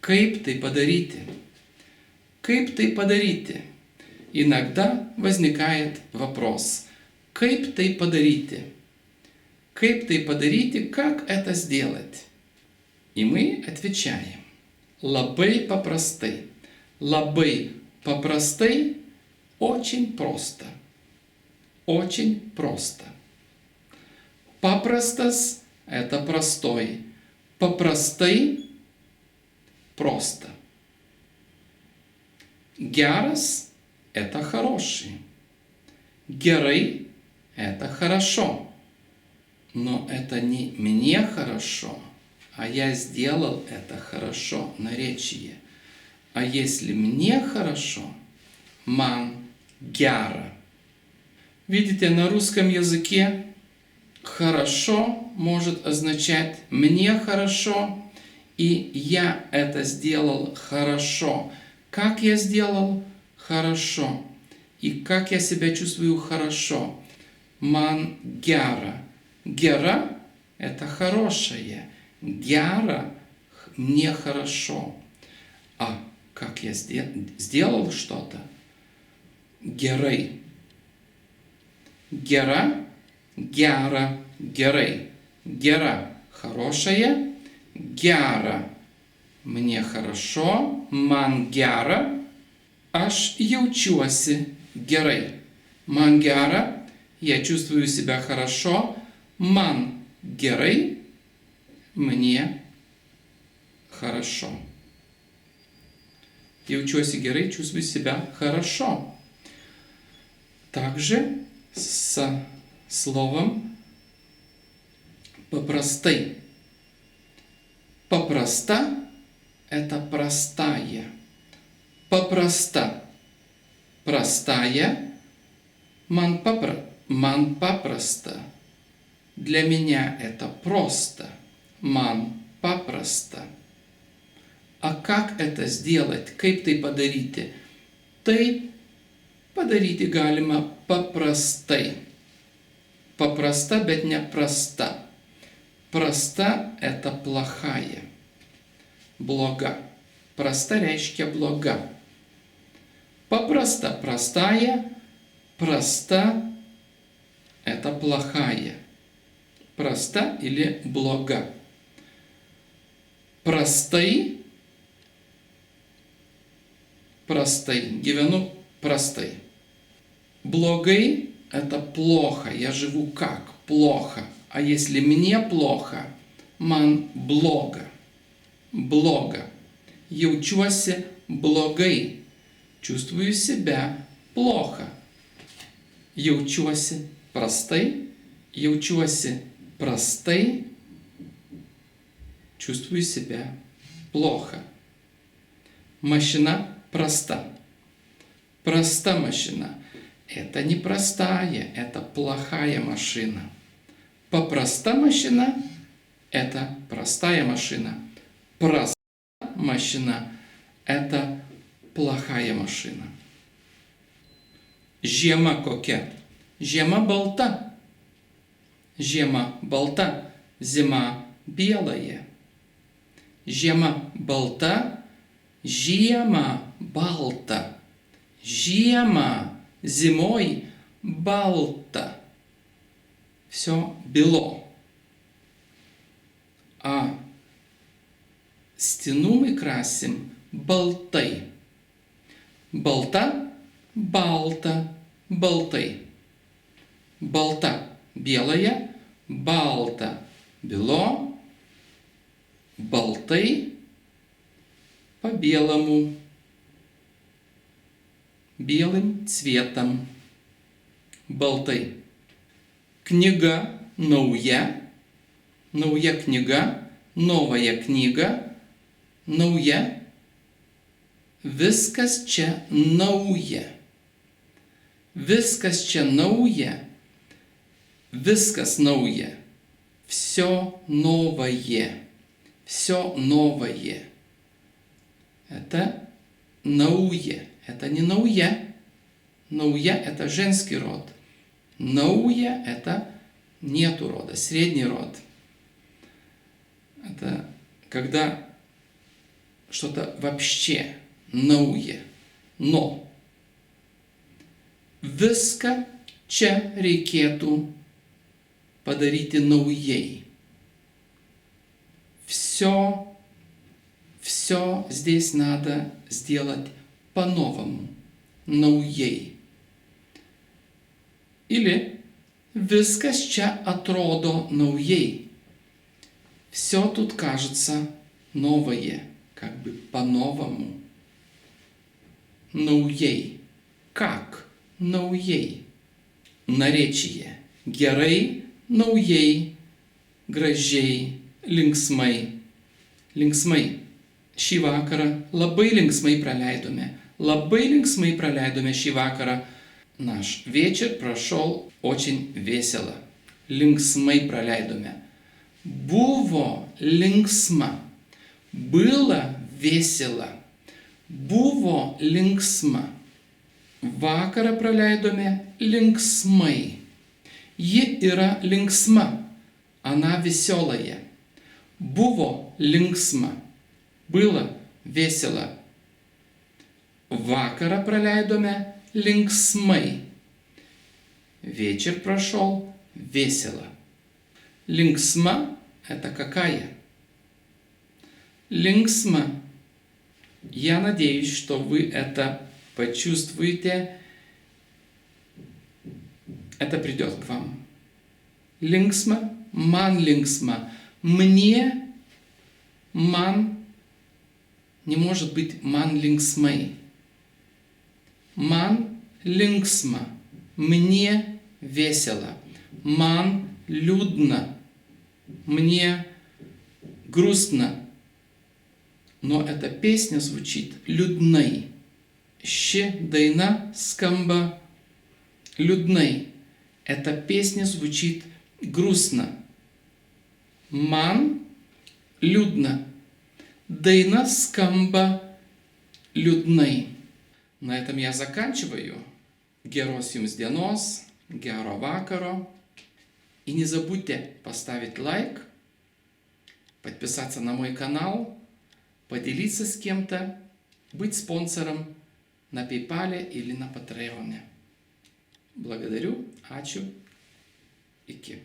Kaip tai padaryti? Kaip tai paдарите? Иногда возникает вопрос, как tai padaryti? Как tai padaryti, как это сделать? И мы отвечаем, labai paprastai. Labai paprastai очень просто. Очень просто. Paprastas – это простой. Paprastai – просто. Geras – это хороший. Gerai – это хорошо. Но это не мне хорошо, а я сделал это хорошо, наречие. А если мне хорошо, man gera. Видите, на русском языке хорошо может означать мне хорошо, и я это сделал хорошо. Как я сделал? Хорошо. И как я себя чувствую хорошо? Man gera. Gera – это хорошее. Gera – мне хорошо. А как я сделал что-то? Gerai. Gera – gera, gerai. Gera – хорошее. Gera – мне хорошо. Man gera – aš jaučiuosi gerai. Man gera – я чувствую себя хорошо. Man gerai – мне хорошо. Jaučiuosi gerai, чувствую себя хорошо. Также с словом paprastai. Paprasta – это простая. Paprasta – простая. Man paprasta. Для меня это просто. Man paprasta. А как это сделать? Kaip tai padaryti? Tai padaryti galima paprastai. Paprasta, bet не проста. Проста – это плохая. Блога. Проста reiškia bloga. Paprasta – простая. Проста – это плохая. Проста или блога. Простai. Простai. Gyvenu простai. Blogai – это плохо. Я живу как? Плохо. А если мне плохо, man bloga. Блога. Jaučiuosi blogai. Чувствую себя плохо. Jaučiuosi prastai. Jaučiuosi prastai. Чувствую себя плохо. Машина проста. Проста машина. Это не простая, это плохая машина. Попроста машина – это простая машина. Проста машина – это плохая машина. Žiema kokia? Žiema balta. Žiema balta. Зима белая. Žiema balta. Žiema balta. Žiema зимой балта. Все бело. А стену мы красим балтай. Балта, балта, балтай. Балта белая, балта бело, балтай по белому, белым цветом. Балтай. Книга nauja. Nauja knyga. Новая книга. Nauja. Viskas čia nauja. Viskas čia nauja. Viskas nauja. Все новое. Все новое. Это nauja. Это не nauja. Nauja – это женский род. Nauja – это нету рода, средний род. Это когда что-то вообще nauja. Но viską čia reikėtų padaryti наujей. Все здесь надо сделать по-новому, наujей. Или viskas čia atrodo naujей. Все тут кажется новое, как бы по-новому. Наujей. Как? Naujей. Наречие. Gerai, naujai, gražiai, linksmai. Linksmai. Šį vakarą labai linksmai praleidome. Labai linksmai praleidome šį vakarą. Наш вечер прошел очень весело. Linksmai praleidome. Buvo linksma. Было весело. Buvo linksma. Vakarą praleidome linksmai. Ji yra linksma. Она веселая. Buvo linksma. Было весело. Vakarą praleidome linksmai. Вечер прошел весело. Linksma – это какая? Linksma. Я надеюсь, что вы это почувствуете. Это придет к вам. Linksma, man linksma. Мне, man, не может быть man linksmai. Man linksma. Мне весело. Man людно. Мне грустно. Но эта песня звучит liūdnai. Ši daina skamba liūdnai. Эта песня звучит грустно. Man liūdna. Daina skamba liūdnai. На этом я заканчиваю. Geros jums dienos, gero vakaro. И не забудьте поставить лайк, подписаться на мой канал, поделиться с кем-то, быть спонсором на PayPal или на Patreon. Благодарю, ačiū, iki.